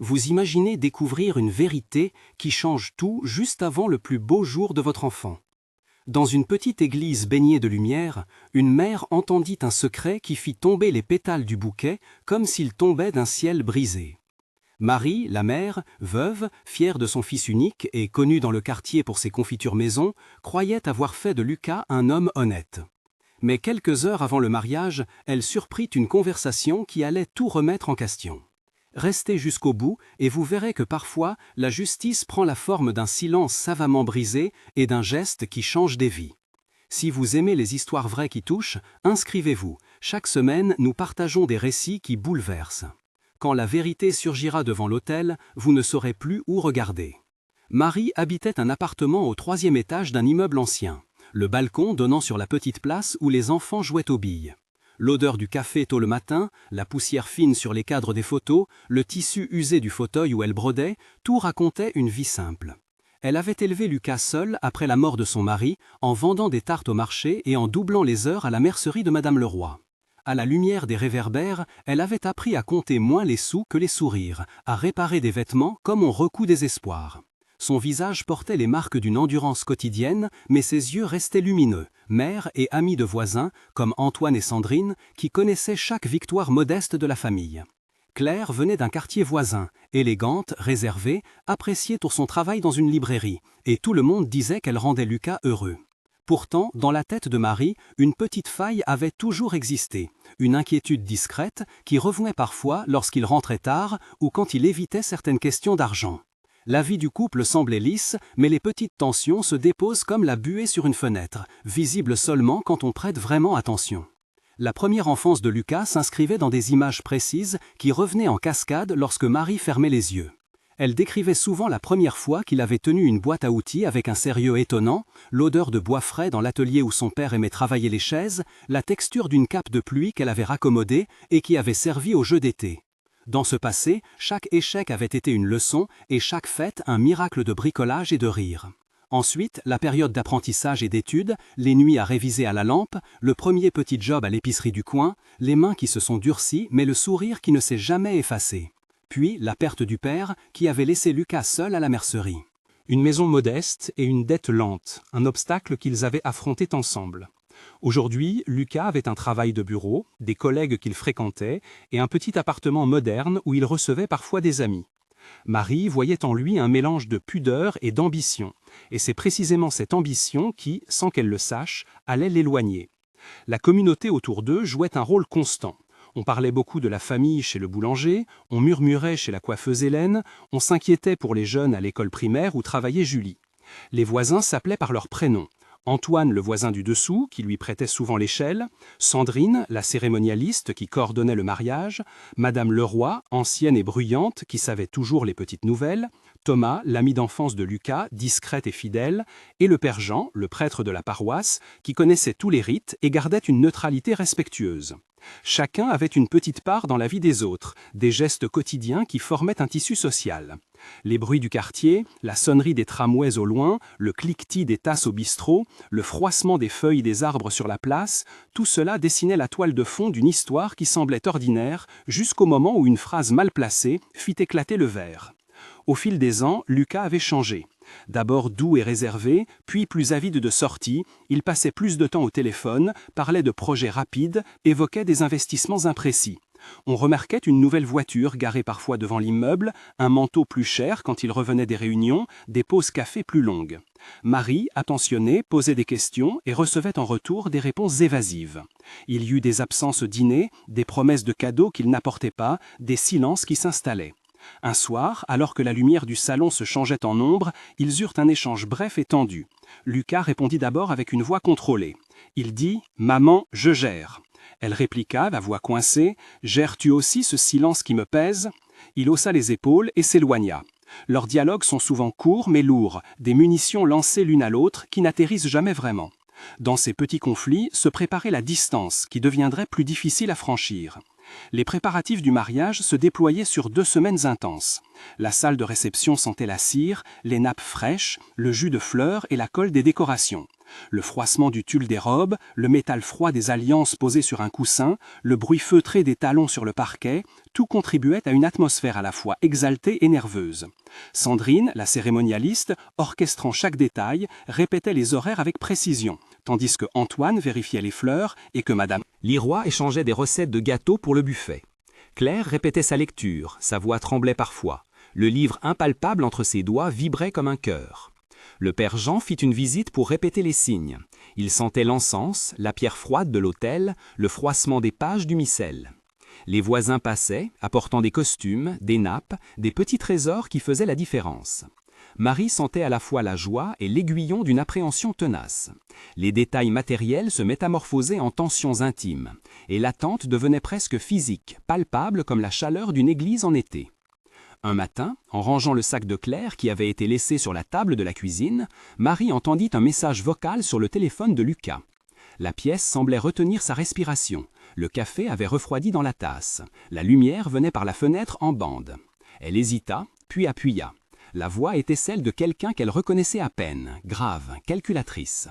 Vous imaginez découvrir une vérité qui change tout juste avant le plus beau jour de votre enfant. Dans une petite église baignée de lumière, une mère entendit un secret qui fit tomber les pétales du bouquet comme s'ils tombaient d'un ciel brisé. Marie, la mère, veuve, fière de son fils unique et connue dans le quartier pour ses confitures maison, croyait avoir fait de Lucas un homme honnête. Mais quelques heures avant le mariage, elle surprit une conversation qui allait tout remettre en question. Restez jusqu'au bout et vous verrez que parfois, la justice prend la forme d'un silence savamment brisé et d'un geste qui change des vies. Si vous aimez les histoires vraies qui touchent, inscrivez-vous. Chaque semaine, nous partageons des récits qui bouleversent. Quand la vérité surgira devant l'autel, vous ne saurez plus où regarder. Marie habitait un appartement au 3e étage d'un immeuble ancien. Le balcon donnant sur la petite place où les enfants jouaient aux billes. L'odeur du café tôt le matin, la poussière fine sur les cadres des photos, le tissu usé du fauteuil où elle brodait, tout racontait une vie simple. Elle avait élevé Lucas seule après la mort de son mari, en vendant des tartes au marché et en doublant les heures à la mercerie de Madame Leroy. À la lumière des réverbères, elle avait appris à compter moins les sous que les sourires, à réparer des vêtements comme on recoud des espoirs. Son visage portait les marques d'une endurance quotidienne, mais ses yeux restaient lumineux, mère et amie de voisins, comme Antoine et Sandrine, qui connaissaient chaque victoire modeste de la famille. Claire venait d'un quartier voisin, élégante, réservée, appréciée pour son travail dans une librairie, et tout le monde disait qu'elle rendait Lucas heureux. Pourtant, dans la tête de Marie, une petite faille avait toujours existé, une inquiétude discrète qui revenait parfois lorsqu'il rentrait tard ou quand il évitait certaines questions d'argent. La vie du couple semblait lisse, mais les petites tensions se déposent comme la buée sur une fenêtre, visible seulement quand on prête vraiment attention. La première enfance de Lucas s'inscrivait dans des images précises qui revenaient en cascade lorsque Marie fermait les yeux. Elle décrivait souvent la première fois qu'il avait tenu une boîte à outils avec un sérieux étonnant, l'odeur de bois frais dans l'atelier où son père aimait travailler les chaises, la texture d'une cape de pluie qu'elle avait raccommodée et qui avait servi au jeu d'été. Dans ce passé, chaque échec avait été une leçon et chaque fête un miracle de bricolage et de rire. Ensuite, la période d'apprentissage et d'études, les nuits à réviser à la lampe, le premier petit job à l'épicerie du coin, les mains qui se sont durcies mais le sourire qui ne s'est jamais effacé. Puis la perte du père qui avait laissé Lucas seul à la mercerie. Une maison modeste et une dette lente, un obstacle qu'ils avaient affronté ensemble. Aujourd'hui, Lucas avait un travail de bureau, des collègues qu'il fréquentait et un petit appartement moderne où il recevait parfois des amis. Marie voyait en lui un mélange de pudeur et d'ambition, et c'est précisément cette ambition qui, sans qu'elle le sache, allait l'éloigner. La communauté autour d'eux jouait un rôle constant. On parlait beaucoup de la famille chez le boulanger, on murmurait chez la coiffeuse Hélène, on s'inquiétait pour les jeunes à l'école primaire où travaillait Julie. Les voisins s'appelaient par leurs prénoms. Antoine, le voisin du dessous, qui lui prêtait souvent l'échelle, Sandrine, la cérémonialiste qui coordonnait le mariage, Madame Leroy, ancienne et bruyante, qui savait toujours les petites nouvelles, Thomas, l'ami d'enfance de Lucas, discrète et fidèle, et le père Jean, le prêtre de la paroisse, qui connaissait tous les rites et gardait une neutralité respectueuse. Chacun avait une petite part dans la vie des autres, des gestes quotidiens qui formaient un tissu social. Les bruits du quartier, la sonnerie des tramways au loin, le cliquetis des tasses au bistrot, le froissement des feuilles des arbres sur la place, tout cela dessinait la toile de fond d'une histoire qui semblait ordinaire jusqu'au moment où une phrase mal placée fit éclater le verre. Au fil des ans, Lucas avait changé. D'abord doux et réservé, puis plus avide de sorties, il passait plus de temps au téléphone, parlait de projets rapides, évoquait des investissements imprécis. On remarquait une nouvelle voiture garée parfois devant l'immeuble, un manteau plus cher quand il revenait des réunions, des pauses café plus longues. Marie, attentionnée, posait des questions et recevait en retour des réponses évasives. Il y eut des absences au dîner, des promesses de cadeaux qu'il n'apportait pas, des silences qui s'installaient. Un soir, alors que la lumière du salon se changeait en ombre, ils eurent un échange bref et tendu. Lucas répondit d'abord avec une voix contrôlée. Il dit « Maman, je gère ». Elle répliqua, la voix coincée « Gères-tu aussi ce silence qui me pèse ?» Il haussa les épaules et s'éloigna. Leurs dialogues sont souvent courts mais lourds, des munitions lancées l'une à l'autre qui n'atterrissent jamais vraiment. Dans ces petits conflits se préparait la distance qui deviendrait plus difficile à franchir. Les préparatifs du mariage se déployaient sur 2 semaines intenses. La salle de réception sentait la cire, les nappes fraîches, le jus de fleurs et la colle des décorations. Le froissement du tulle des robes, le métal froid des alliances posées sur un coussin, le bruit feutré des talons sur le parquet, tout contribuait à une atmosphère à la fois exaltée et nerveuse. Sandrine, la cérémonialiste, orchestrant chaque détail, répétait les horaires avec précision, tandis que Antoine vérifiait les fleurs et que Madame Liroy échangeait des recettes de gâteaux pour le buffet. Claire répétait sa lecture, sa voix tremblait parfois. Le livre impalpable entre ses doigts vibrait comme un cœur. Le père Jean fit une visite pour répéter les signes. Il sentait l'encens, la pierre froide de l'autel, le froissement des pages du missel. Les voisins passaient, apportant des costumes, des nappes, des petits trésors qui faisaient la différence. Marie sentait à la fois la joie et l'aiguillon d'une appréhension tenace. Les détails matériels se métamorphosaient en tensions intimes, et l'attente devenait presque physique, palpable comme la chaleur d'une église en été. Un matin, en rangeant le sac de Claire qui avait été laissé sur la table de la cuisine, Marie entendit un message vocal sur le téléphone de Lucas. La pièce semblait retenir sa respiration. Le café avait refroidi dans la tasse. La lumière venait par la fenêtre en bande. Elle hésita, puis appuya. La voix était celle de quelqu'un qu'elle reconnaissait à peine, grave, calculatrice.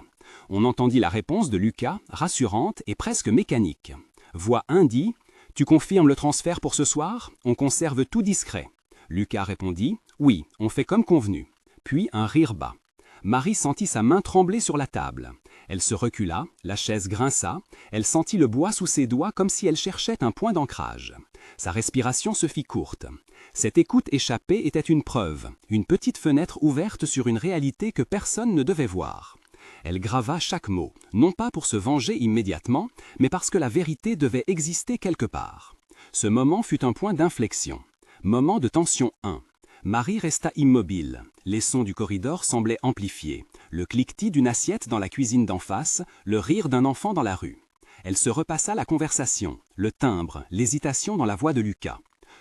On entendit la réponse de Lucas, rassurante et presque mécanique. Voix 1 dit « Tu confirmes le transfert pour ce soir? On conserve tout discret. » Lucas répondit « Oui, on fait comme convenu. » Puis un rire bas. Marie sentit sa main trembler sur la table. Elle se recula, la chaise grinça, elle sentit le bois sous ses doigts comme si elle cherchait un point d'ancrage. Sa respiration se fit courte. Cette écoute échappée était une preuve, une petite fenêtre ouverte sur une réalité que personne ne devait voir. Elle grava chaque mot, non pas pour se venger immédiatement, mais parce que la vérité devait exister quelque part. Ce moment fut un point d'inflexion. Moment de tension 1. Marie resta immobile. Les sons du corridor semblaient amplifiés. Le cliquetis d'une assiette dans la cuisine d'en face, le rire d'un enfant dans la rue. Elle se repassa la conversation, le timbre, l'hésitation dans la voix de Lucas.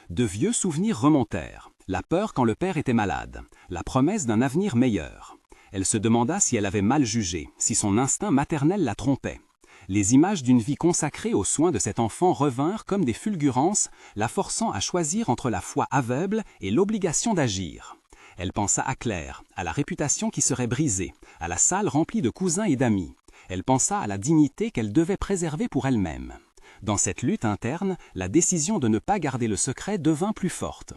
De vieux souvenirs remontèrent. La peur quand le père était malade. La promesse d'un avenir meilleur. Elle se demanda si elle avait mal jugé, si son instinct maternel la trompait. Les images d'une vie consacrée aux soins de cet enfant revinrent comme des fulgurances, la forçant à choisir entre la foi aveugle et l'obligation d'agir. Elle pensa à Claire, à la réputation qui serait brisée, à la salle remplie de cousins et d'amis. Elle pensa à la dignité qu'elle devait préserver pour elle-même. Dans cette lutte interne, la décision de ne pas garder le secret devint plus forte.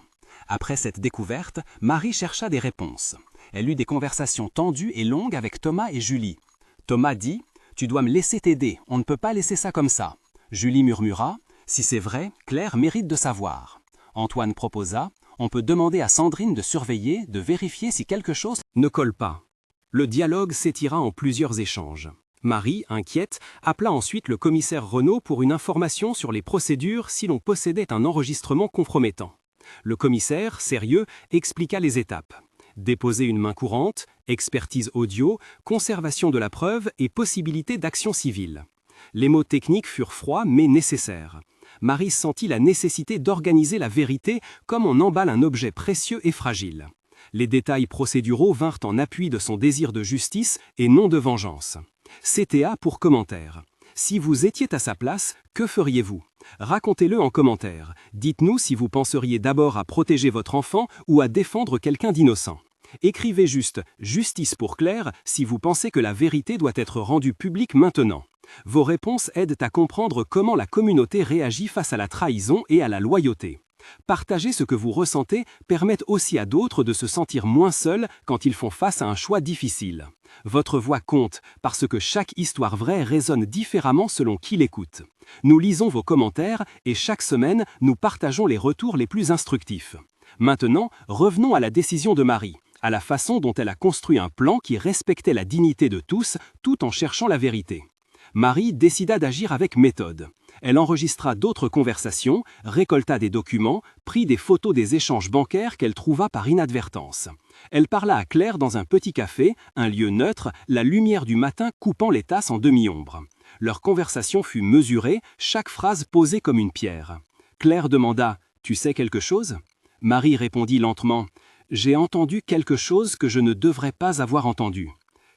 Après cette découverte, Marie chercha des réponses. Elle eut des conversations tendues et longues avec Thomas et Julie. Thomas dit « Tu dois me laisser t'aider, on ne peut pas laisser ça comme ça. » Julie murmura « Si c'est vrai, Claire mérite de savoir. » Antoine proposa « On peut demander à Sandrine de surveiller, de vérifier si quelque chose ne colle pas. » Le dialogue s'étira en plusieurs échanges. Marie, inquiète, appela ensuite le commissaire Renaud pour une information sur les procédures si l'on possédait un enregistrement compromettant. Le commissaire, sérieux, expliqua les étapes. Déposer une main courante, expertise audio, conservation de la preuve et possibilité d'action civile. Les mots techniques furent froids mais nécessaires. Marie sentit la nécessité d'organiser la vérité comme on emballe un objet précieux et fragile. Les détails procéduraux vinrent en appui de son désir de justice et non de vengeance. CTA pour commentaire. Si vous étiez à sa place, que feriez-vous? Racontez-le en commentaire. Dites-nous si vous penseriez d'abord à protéger votre enfant ou à défendre quelqu'un d'innocent. Écrivez juste « Justice pour Claire » si vous pensez que la vérité doit être rendue publique maintenant. Vos réponses aident à comprendre comment la communauté réagit face à la trahison et à la loyauté. Partager ce que vous ressentez permet aussi à d'autres de se sentir moins seuls quand ils font face à un choix difficile. Votre voix compte parce que chaque histoire vraie résonne différemment selon qui l'écoute. Nous lisons vos commentaires et chaque semaine, nous partageons les retours les plus instructifs. Maintenant, revenons à la décision de Marie, à la façon dont elle a construit un plan qui respectait la dignité de tous tout en cherchant la vérité. Marie décida d'agir avec méthode. Elle enregistra d'autres conversations, récolta des documents, prit des photos des échanges bancaires qu'elle trouva par inadvertance. Elle parla à Claire dans un petit café, un lieu neutre, la lumière du matin coupant les tasses en demi-ombre. Leur conversation fut mesurée, chaque phrase posée comme une pierre. Claire demanda « Tu sais quelque chose ?» Marie répondit lentement « J'ai entendu quelque chose que je ne devrais pas avoir entendu. »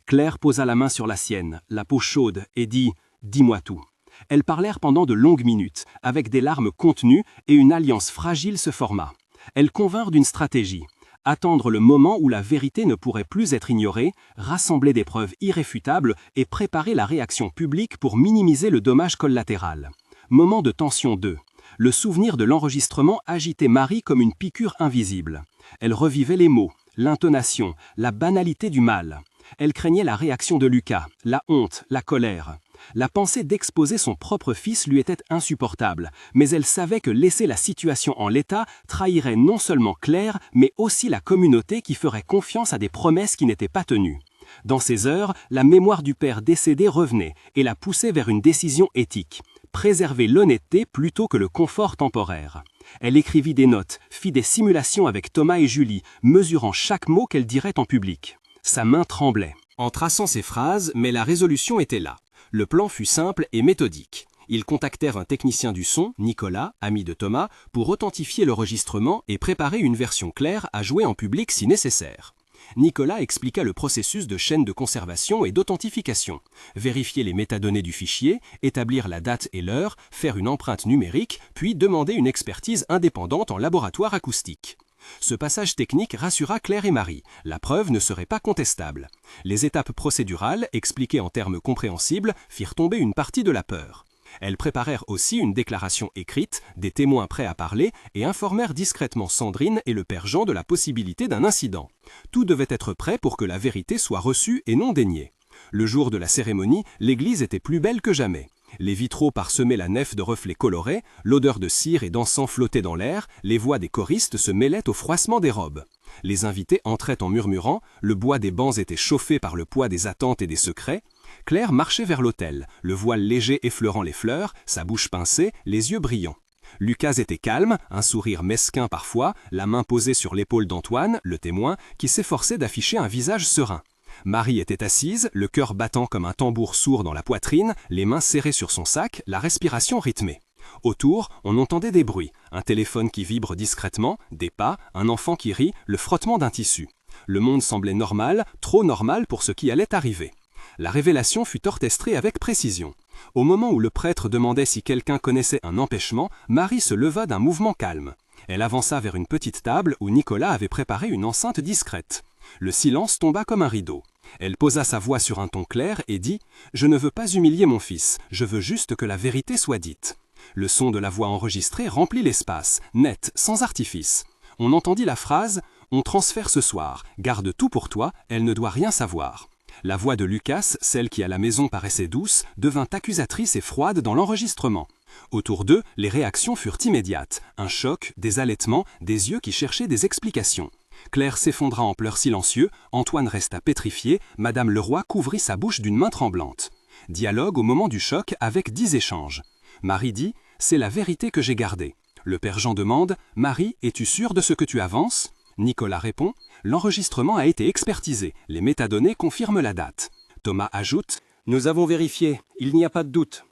Claire posa la main sur la sienne, la peau chaude, et dit « Dis-moi tout. » Elles parlèrent pendant de longues minutes, avec des larmes contenues, et une alliance fragile se forma. Elles convinrent d'une stratégie. attendre le moment où la vérité ne pourrait plus être ignorée, rassembler des preuves irréfutables et préparer la réaction publique pour minimiser le dommage collatéral. Moment de tension 2. Le souvenir de l'enregistrement agitait Marie comme une piqûre invisible. Elle revivait les mots, l'intonation, la banalité du mal. Elle craignait la réaction de Lucas, la honte, la colère. La pensée d'exposer son propre fils lui était insupportable, mais elle savait que laisser la situation en l'état trahirait non seulement Claire, mais aussi la communauté qui ferait confiance à des promesses qui n'étaient pas tenues. Dans ces heures, la mémoire du père décédé revenait et la poussait vers une décision éthique. Préserver l'honnêteté plutôt que le confort temporaire. Elle écrivit des notes, fit des simulations avec Thomas et Julie, mesurant chaque mot qu'elle dirait en public. Sa main tremblait en traçant ces phrases, mais la résolution était là. Le plan fut simple et méthodique. Ils contactèrent un technicien du son, Nicolas, ami de Thomas, pour authentifier l'enregistrement et préparer une version claire à jouer en public si nécessaire. Nicolas expliqua le processus de chaîne de conservation et d'authentification. Vérifier les métadonnées du fichier, établir la date et l'heure, faire une empreinte numérique, puis demander une expertise indépendante en laboratoire acoustique. Ce passage technique rassura Claire et Marie. La preuve ne serait pas contestable. Les étapes procédurales, expliquées en termes compréhensibles, firent tomber une partie de la peur. Elles préparèrent aussi une déclaration écrite, des témoins prêts à parler et informèrent discrètement Sandrine et le père Jean de la possibilité d'un incident. Tout devait être prêt pour que la vérité soit reçue et non déniée. Le jour de la cérémonie, l'église était plus belle que jamais. Les vitraux parsemaient la nef de reflets colorés, l'odeur de cire et d'encens flottait dans l'air, les voix des choristes se mêlaient au froissement des robes. Les invités entraient en murmurant, le bois des bancs était chauffé par le poids des attentes et des secrets. Claire marchait vers l'autel, le voile léger effleurant les fleurs, sa bouche pincée, les yeux brillants. Lucas était calme, un sourire mesquin parfois, la main posée sur l'épaule d'Antoine, le témoin, qui s'efforçait d'afficher un visage serein. Marie était assise, le cœur battant comme un tambour sourd dans la poitrine, les mains serrées sur son sac, la respiration rythmée. Autour, on entendait des bruits, un téléphone qui vibre discrètement, des pas, un enfant qui rit, le frottement d'un tissu. Le monde semblait normal, trop normal pour ce qui allait arriver. La révélation fut orchestrée avec précision. Au moment où le prêtre demandait si quelqu'un connaissait un empêchement, Marie se leva d'un mouvement calme. Elle avança vers une petite table où Nicolas avait préparé une enceinte discrète. Le silence tomba comme un rideau. Elle posa sa voix sur un ton clair et dit « Je ne veux pas humilier mon fils, je veux juste que la vérité soit dite. » Le son de la voix enregistrée remplit l'espace, net, sans artifice. On entendit la phrase « On transfère ce soir, garde tout pour toi, elle ne doit rien savoir. » La voix de Lucas, celle qui à la maison paraissait douce, devint accusatrice et froide dans l'enregistrement. Autour d'eux, les réactions furent immédiates. Un choc, des halètements, des yeux qui cherchaient des explications. Claire s'effondra en pleurs silencieux, Antoine resta pétrifié, Madame Leroy couvrit sa bouche d'une main tremblante. Dialogue au moment du choc avec 10 échanges. Marie dit « C'est la vérité que j'ai gardée ». Le père Jean demande « Marie, es-tu sûre de ce que tu avances ?» Nicolas répond « L'enregistrement a été expertisé, les métadonnées confirment la date. » Thomas ajoute « Nous avons vérifié, il n'y a pas de doute. »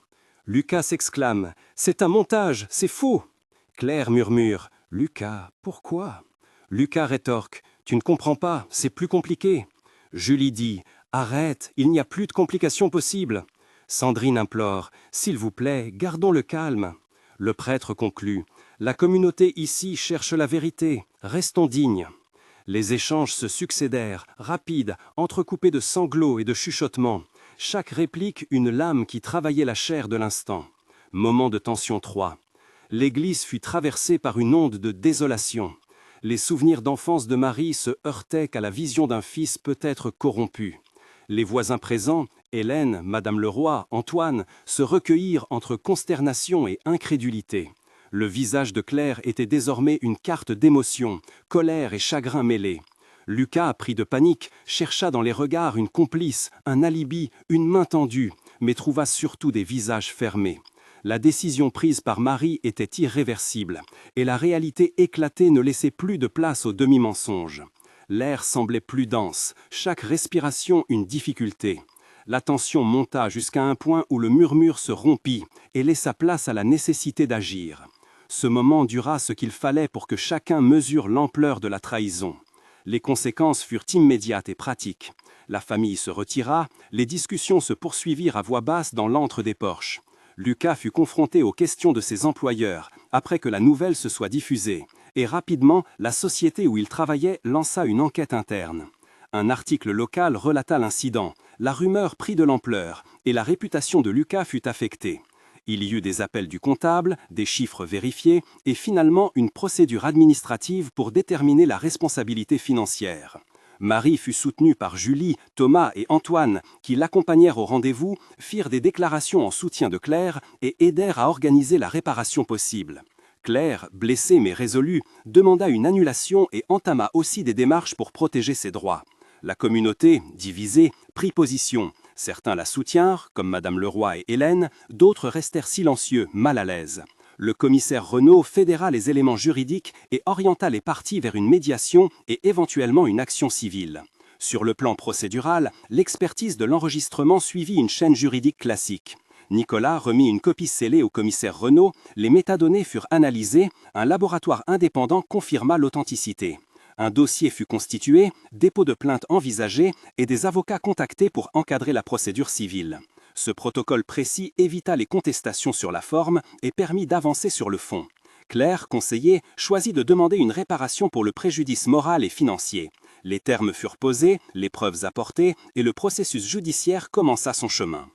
Lucas s'exclame « C'est un montage, c'est faux !» Claire murmure « Lucas, pourquoi ?» Lucas rétorque « Tu ne comprends pas, c'est plus compliqué. » Julie dit « Arrête, il n'y a plus de complications possibles. » Sandrine implore « S'il vous plaît, gardons le calme. » Le prêtre conclut « La communauté ici cherche la vérité, restons dignes. » Les échanges se succédèrent, rapides, entrecoupés de sanglots et de chuchotements. Chaque réplique une lame qui travaillait la chair de l'instant. Moment de tension 3. L'église fut traversée par une onde de désolation. Les souvenirs d'enfance de Marie se heurtaient qu'à la vision d'un fils peut-être corrompu. Les voisins présents, Hélène, Madame Leroy, Antoine, se recueillirent entre consternation et incrédulité. Le visage de Claire était désormais une carte d'émotions, colère et chagrin mêlés. Lucas, pris de panique, chercha dans les regards une complice, un alibi, une main tendue, mais trouva surtout des visages fermés. La décision prise par Marie était irréversible, et la réalité éclatée ne laissait plus de place au demi-mensonge. L'air semblait plus dense, chaque respiration une difficulté. La tension monta jusqu'à un point où le murmure se rompit et laissa place à la nécessité d'agir. Ce moment dura ce qu'il fallait pour que chacun mesure l'ampleur de la trahison. Les conséquences furent immédiates et pratiques. La famille se retira, les discussions se poursuivirent à voix basse dans l'antre des porches. Lucas fut confronté aux questions de ses employeurs, après que la nouvelle se soit diffusée. et rapidement, la société où il travaillait lança une enquête interne. Un article local relata l'incident, la rumeur prit de l'ampleur, et la réputation de Lucas fut affectée. Il y eut des appels du comptable, des chiffres vérifiés, et finalement une procédure administrative pour déterminer la responsabilité financière. Marie fut soutenue par Julie, Thomas et Antoine, qui l'accompagnèrent au rendez-vous, firent des déclarations en soutien de Claire et aidèrent à organiser la réparation possible. Claire, blessée mais résolue, demanda une annulation et entama aussi des démarches pour protéger ses droits. La communauté, divisée, prit position. Certains la soutinrent, comme Madame Leroy et Hélène, d'autres restèrent silencieux, mal à l'aise. Le commissaire Renaud fédéra les éléments juridiques et orienta les parties vers une médiation et éventuellement une action civile. Sur le plan procédural, l'expertise de l'enregistrement suivit une chaîne juridique classique. Nicolas remit une copie scellée au commissaire Renaud, les métadonnées furent analysées, un laboratoire indépendant confirma l'authenticité. Un dossier fut constitué, dépôt de plainte envisagé et des avocats contactés pour encadrer la procédure civile. Ce protocole précis évita les contestations sur la forme et permit d'avancer sur le fond. Claire, conseiller, choisit de demander une réparation pour le préjudice moral et financier. Les termes furent posés, les preuves apportées et le processus judiciaire commença son chemin.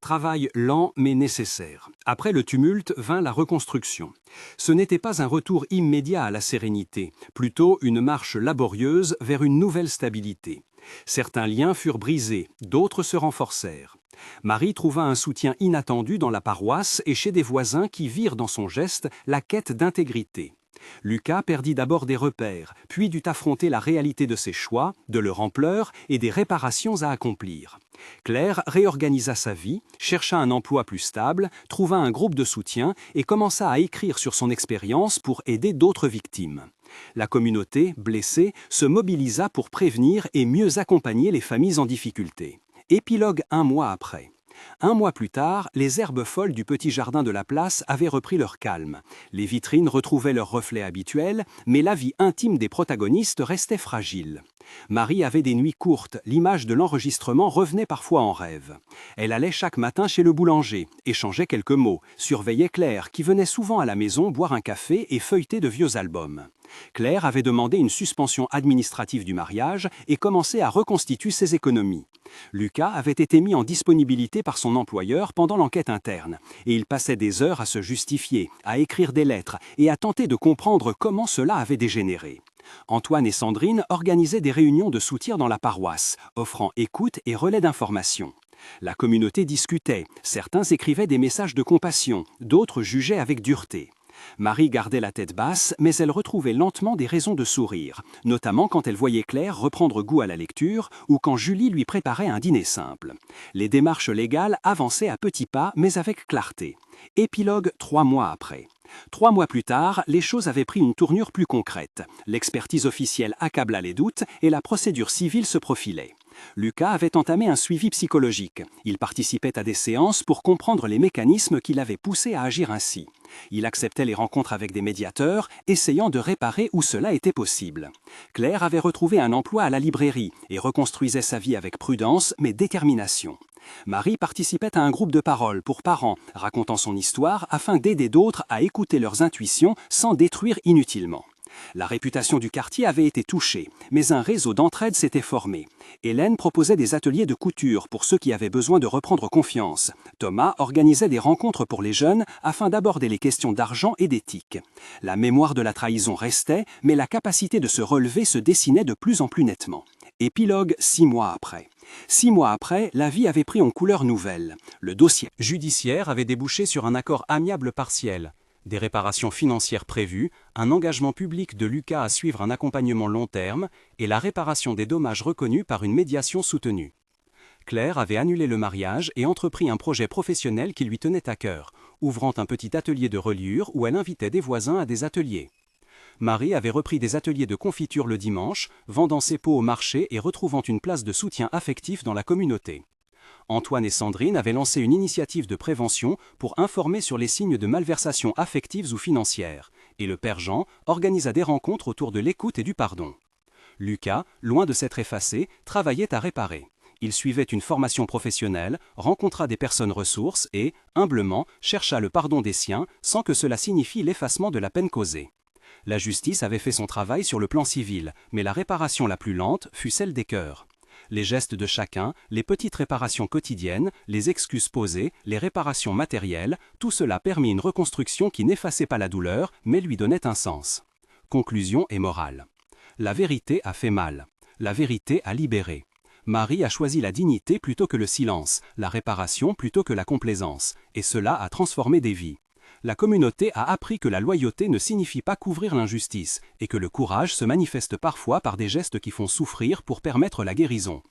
Travail lent mais nécessaire. Après le tumulte vint la reconstruction. Ce n'était pas un retour immédiat à la sérénité, plutôt une marche laborieuse vers une nouvelle stabilité. Certains liens furent brisés, d'autres se renforcèrent. Marie trouva un soutien inattendu dans la paroisse et chez des voisins qui virent dans son geste la quête d'intégrité. Lucas perdit d'abord des repères, puis dut affronter la réalité de ses choix, de leur ampleur et des réparations à accomplir. Claire réorganisa sa vie, chercha un emploi plus stable, trouva un groupe de soutien et commença à écrire sur son expérience pour aider d'autres victimes. La communauté, blessée, se mobilisa pour prévenir et mieux accompagner les familles en difficulté. Épilogue 1 mois après. 1 mois plus tard, les herbes folles du petit jardin de la place avaient repris leur calme. Les vitrines retrouvaient leur reflet habituel, mais la vie intime des protagonistes restait fragile. Marie avait des nuits courtes, l'image de l'enregistrement revenait parfois en rêve. Elle allait chaque matin chez le boulanger, échangeait quelques mots, surveillait Claire, qui venait souvent à la maison boire un café et feuilleter de vieux albums. Claire avait demandé une suspension administrative du mariage et commençait à reconstituer ses économies. Lucas avait été mis en disponibilité par son employeur pendant l'enquête interne, et il passait des heures à se justifier, à écrire des lettres et à tenter de comprendre comment cela avait dégénéré. Antoine et Sandrine organisaient des réunions de soutien dans la paroisse, offrant écoute et relais d'information. La communauté discutait, certains écrivaient des messages de compassion, d'autres jugeaient avec dureté. Marie gardait la tête basse, mais elle retrouvait lentement des raisons de sourire, notamment quand elle voyait Claire reprendre goût à la lecture ou quand Julie lui préparait un dîner simple. Les démarches légales avançaient à petits pas, mais avec clarté. Épilogue 3 mois après. 3 mois plus tard, les choses avaient pris une tournure plus concrète. L'expertise officielle accabla les doutes et la procédure civile se profilait. Lucas avait entamé un suivi psychologique. Il participait à des séances pour comprendre les mécanismes qui l'avaient poussé à agir ainsi. Il acceptait les rencontres avec des médiateurs, essayant de réparer où cela était possible. Claire avait retrouvé un emploi à la librairie et reconstruisait sa vie avec prudence mais détermination. Marie participait à un groupe de parole pour parents, racontant son histoire afin d'aider d'autres à écouter leurs intuitions sans détruire inutilement. La réputation du quartier avait été touchée, mais un réseau d'entraide s'était formé. Hélène proposait des ateliers de couture pour ceux qui avaient besoin de reprendre confiance. Thomas organisait des rencontres pour les jeunes afin d'aborder les questions d'argent et d'éthique. La mémoire de la trahison restait, mais la capacité de se relever se dessinait de plus en plus nettement. Épilogue 6 mois après. 6 mois après, la vie avait pris une couleur nouvelle. Le dossier judiciaire avait débouché sur un accord amiable partiel. Des réparations financières prévues, un engagement public de Lucas à suivre un accompagnement long terme et la réparation des dommages reconnus par une médiation soutenue. Claire avait annulé le mariage et entrepris un projet professionnel qui lui tenait à cœur, ouvrant un petit atelier de reliure où elle invitait des voisins à des ateliers. Marie avait repris des ateliers de confiture le dimanche, vendant ses pots au marché et retrouvant une place de soutien affectif dans la communauté. Antoine et Sandrine avaient lancé une initiative de prévention pour informer sur les signes de malversation affectives ou financières, et le père Jean organisa des rencontres autour de l'écoute et du pardon. Lucas, loin de s'être effacé, travaillait à réparer. Il suivait une formation professionnelle, rencontra des personnes ressources et, humblement, chercha le pardon des siens sans que cela signifie l'effacement de la peine causée. La justice avait fait son travail sur le plan civil, mais la réparation la plus lente fut celle des cœurs. Les gestes de chacun, les petites réparations quotidiennes, les excuses posées, les réparations matérielles, tout cela permit une reconstruction qui n'effaçait pas la douleur, mais lui donnait un sens. Conclusion et morale. La vérité a fait mal. La vérité a libéré. Marie a choisi la dignité plutôt que le silence, la réparation plutôt que la complaisance, et cela a transformé des vies. La communauté a appris que la loyauté ne signifie pas couvrir l'injustice, et que le courage se manifeste parfois par des gestes qui font souffrir pour permettre la guérison.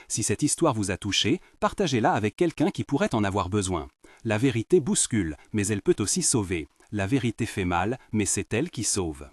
Si cette histoire vous a touché, partagez-la avec quelqu'un qui pourrait en avoir besoin. La vérité bouscule, mais elle peut aussi sauver. La vérité fait mal, mais c'est elle qui sauve.